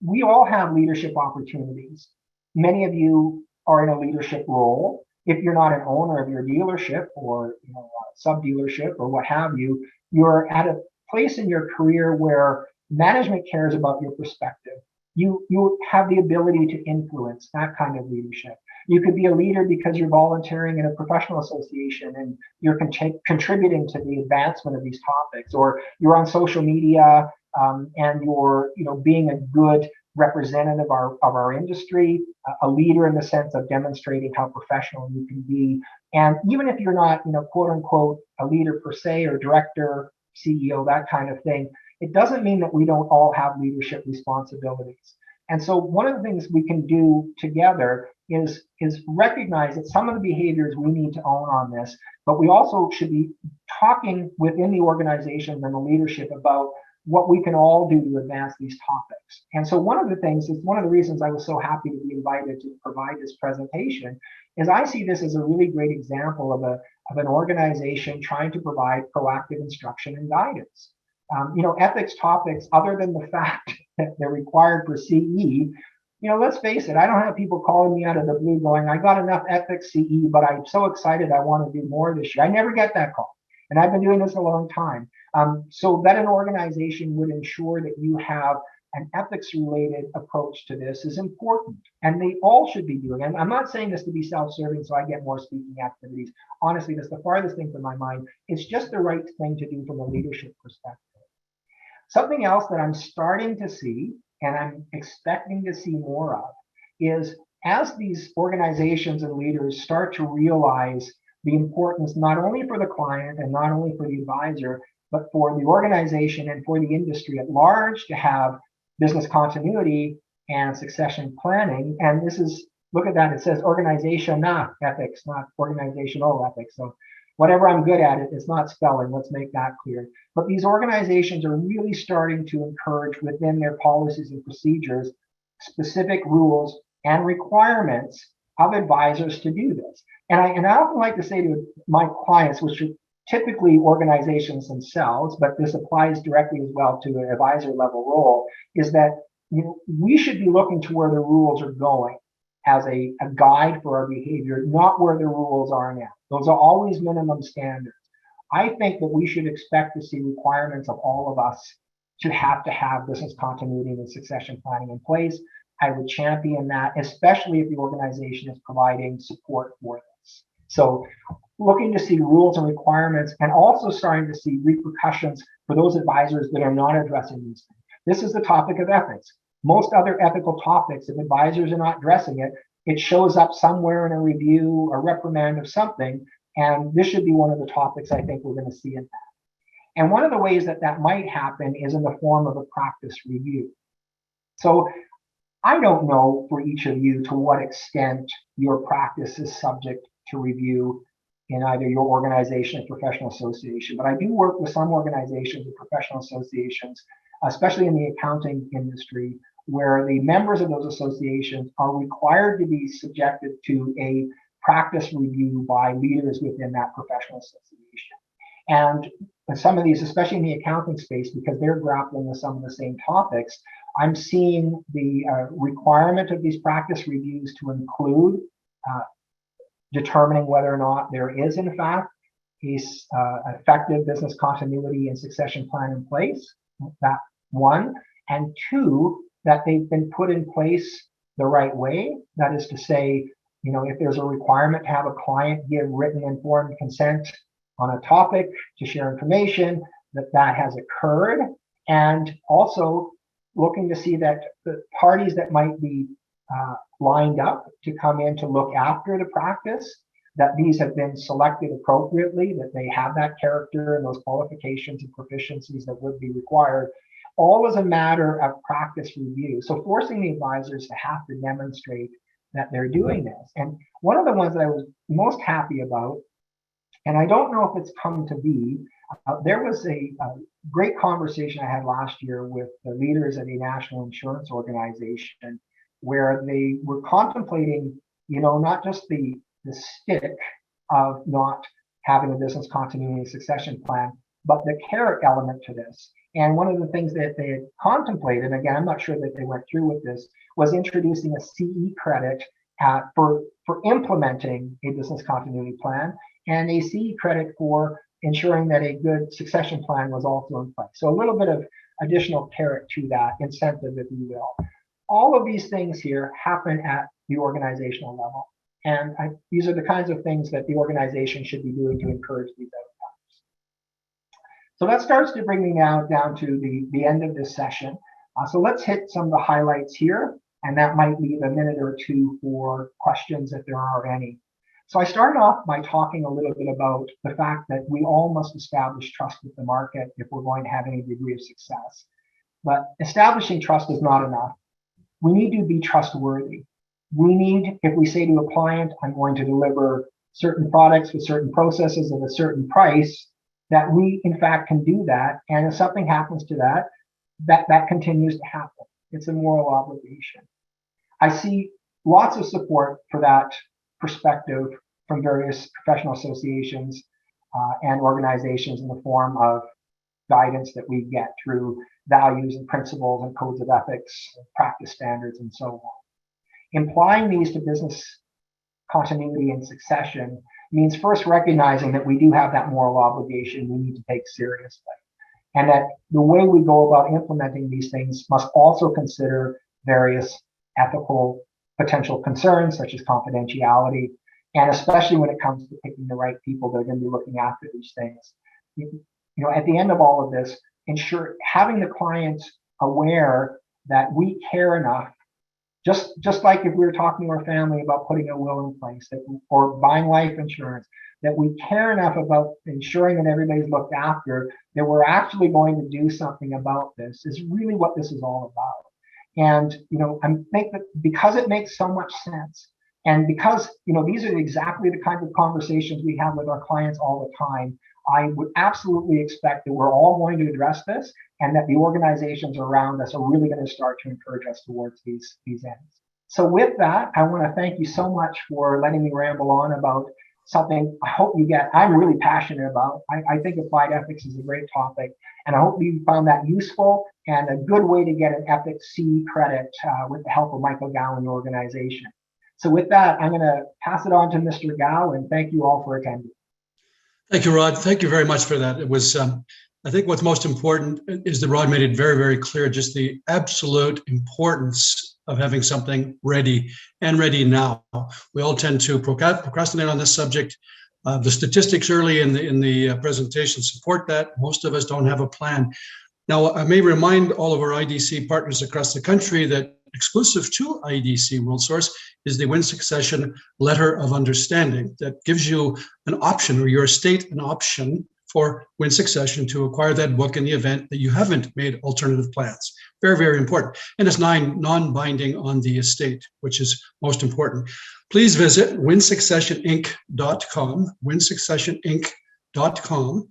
we all have leadership opportunities. Many of you are in a leadership role. If you're not an owner of your dealership or a sub-dealership or what have you, you're at a place in your career where management cares about your perspective. You have the ability to influence that kind of leadership. You could be a leader because you're volunteering in a professional association and you're contributing to the advancement of these topics, or you're on social media and you're, being a good representative of our industry, a leader in the sense of demonstrating how professional you can be. And even if you're not, quote unquote, a leader per se, or director, CEO, that kind of thing, it doesn't mean that we don't all have leadership responsibilities. And so one of the things we can do together is recognize that some of the behaviors we need to own on this, but we also should be talking within the organization and the leadership about what we can all do to advance these topics. And so one of the things is, one of the reasons I was so happy to be invited to provide this presentation is I see this as a really great example of an organization trying to provide proactive instruction and guidance. Ethics topics, other than the fact that they're required for CE, let's face it, I don't have people calling me out of the blue going, I got enough ethics CE, but I'm so excited I want to do more this year. I never get that call. And I've been doing this a long time. So that an organization would ensure that you have an ethics-related approach to this is important. And they all should be doing it. I'm not saying this to be self-serving so I get more speaking activities. Honestly, that's the farthest thing from my mind. It's just the right thing to do from a leadership perspective. Something else that I'm starting to see, and I'm expecting to see more of, is as these organizations and leaders start to realize the importance not only for the client and not only for the advisor, but for the organization and for the industry at large to have business continuity and succession planning. And this is, look at that, it says organization, not ethics, not organizational ethics. So whatever I'm good at, it's not spelling, let's make that clear. But these organizations are really starting to encourage within their policies and procedures specific rules and requirements of advisors to do this. And I often like to say to my clients, which are typically organizations themselves, but this applies directly as well to an advisor level role, is that we should be looking to where the rules are going as a guide for our behavior, not where the rules are now. Those are always minimum standards. I think that we should expect to see requirements of all of us to have business continuity and succession planning in place. I would champion that, especially if the organization is providing support for this. So looking to see rules and requirements, and also starting to see repercussions for those advisors that are not addressing these things. This is the topic of ethics. Most other ethical topics, if advisors are not addressing it, it shows up somewhere in a review, a reprimand of something, and this should be one of the topics I think we're going to see in that. And one of the ways that that might happen is in the form of a practice review. So I don't know for each of you to what extent your practice is subject to review in either your organization or professional association, but I do work with some organizations and professional associations, especially in the accounting industry, where the members of those associations are required to be subjected to a practice review by leaders within that professional association. And some of these, especially in the accounting space, because they're grappling with some of the same topics, I'm seeing the requirement of these practice reviews to include determining whether or not there is, in fact, a effective business continuity and succession plan in place, that one, and two, that they've been put in place the right way. That is to say, if there's a requirement to have a client give written informed consent on a topic to share information, that has occurred, and also looking to see that the parties that might be lined up to come in to look after the practice, that these have been selected appropriately, that they have that character and those qualifications and proficiencies that would be required, all as a matter of practice review. So forcing the advisors to have to demonstrate that they're doing this. And one of the ones that I was most happy about, and I don't know if it's come to be, there was a great conversation I had last year with the leaders of a national insurance organization, where they were contemplating, not just the stick of not having a business continuity and succession plan, but the carrot element to this. And one of the things that they had contemplated, again, I'm not sure that they went through with this, was introducing a CE credit for implementing a business continuity plan, and a CE credit for ensuring that a good succession plan was also in place. So a little bit of additional carrot to that, incentive, if you will. All of these things here happen at the organizational level. And these are the kinds of things that the organization should be doing to encourage these outcomes. So that starts to bring me now down to the end of this session. So let's hit some of the highlights here, and that might leave a minute or two for questions if there are any. So I started off by talking a little bit about the fact that we all must establish trust with the market if we're going to have any degree of success. But establishing trust is not enough. We need to be trustworthy. We need, if we say to a client, I'm going to deliver certain products with certain processes at a certain price, that we in fact can do that. And if something happens to that, that continues to happen. It's a moral obligation. I see lots of support for that perspective from various professional associations and organizations in the form of guidance that we get through values and principles and codes of ethics, practice standards, and so on. Applying these to business continuity and succession means first recognizing that we do have that moral obligation we need to take seriously, and that the way we go about implementing these things must also consider various ethical potential concerns such as confidentiality, and especially when it comes to picking the right people that are going to be looking after these things. You know, at the end of all of this, ensure having the clients aware that we care enough, just like if we were talking to our family about putting a will in place or buying life insurance, that we care enough about ensuring that everybody's looked after, that we're actually going to do something about this is really what this is all about. And, you know, I think that because it makes so much sense, and because, you know, these are exactly the kind of conversations we have with our clients all the time, I would absolutely expect that we're all going to address this, and that the organizations around us are really going to start to encourage us towards these ends. So with that, I want to thank you so much for letting me ramble on about something I hope you get, I'm really passionate about. I think applied ethics is a great topic, and I hope you found that useful and a good way to get an Ethics C credit with the help of Michael Gow and the organization. So with that, I'm going to pass it on to Mr. Gow, and thank you all for attending. Thank you, Rod. Thank you very much for that. It was, I think what's most important is that Rod made it very, very clear, just the absolute importance of having something ready and ready now. We all tend to procrastinate on this subject. The statistics early in the presentation support that. Most of us don't have a plan. Now, I may remind all of our IDC partners across the country that exclusive to IDC WorldSource is the WIN Succession Letter of Understanding that gives you an option, or your estate an option for WIN Succession to acquire that book in the event that you haven't made alternative plans. Very, very important. And it's non-binding on the estate, which is most important. Please visit winsuccessioninc.com, winsuccessioninc.com.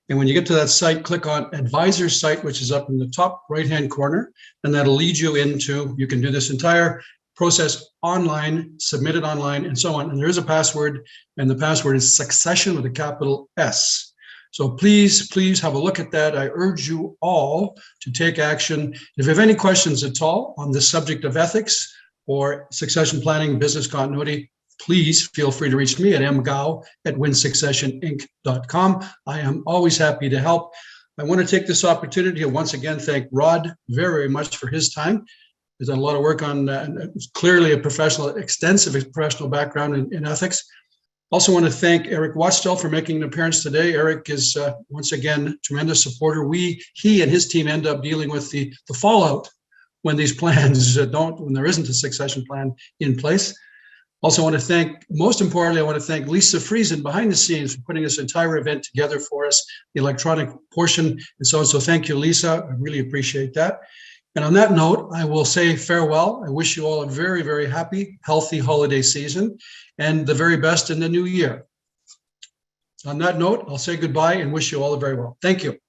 And when you get to that site, click on Advisor Site, which is up in the top right-hand corner, and that'll lead you into, you can do this entire process online, submit it online, and so on. And there is a password, and the password is succession with a capital S. So please, please have a look at that. I urge you all to take action. If you have any questions at all on the subject of ethics or succession planning, business continuity, please feel free to reach me at mgow@winsuccessioninc.com. I am always happy to help. I want to take this opportunity to once again thank Rod very, very much for his time. He's done a lot of work on clearly a professional, extensive professional background in ethics. Also want to thank Eric Wachtel for making an appearance today. Eric is once again a tremendous supporter. He and his team end up dealing with the fallout when these plans when there isn't a succession plan in place. Also want to thank, most importantly, I want to thank Lisa Friesen behind the scenes for putting this entire event together for us, the electronic portion and so on. So thank you, Lisa. I really appreciate that. And on that note, I will say farewell. I wish you all a very, very happy, healthy holiday season and the very best in the new year. On that note, I'll say goodbye and wish you all very well. Thank you.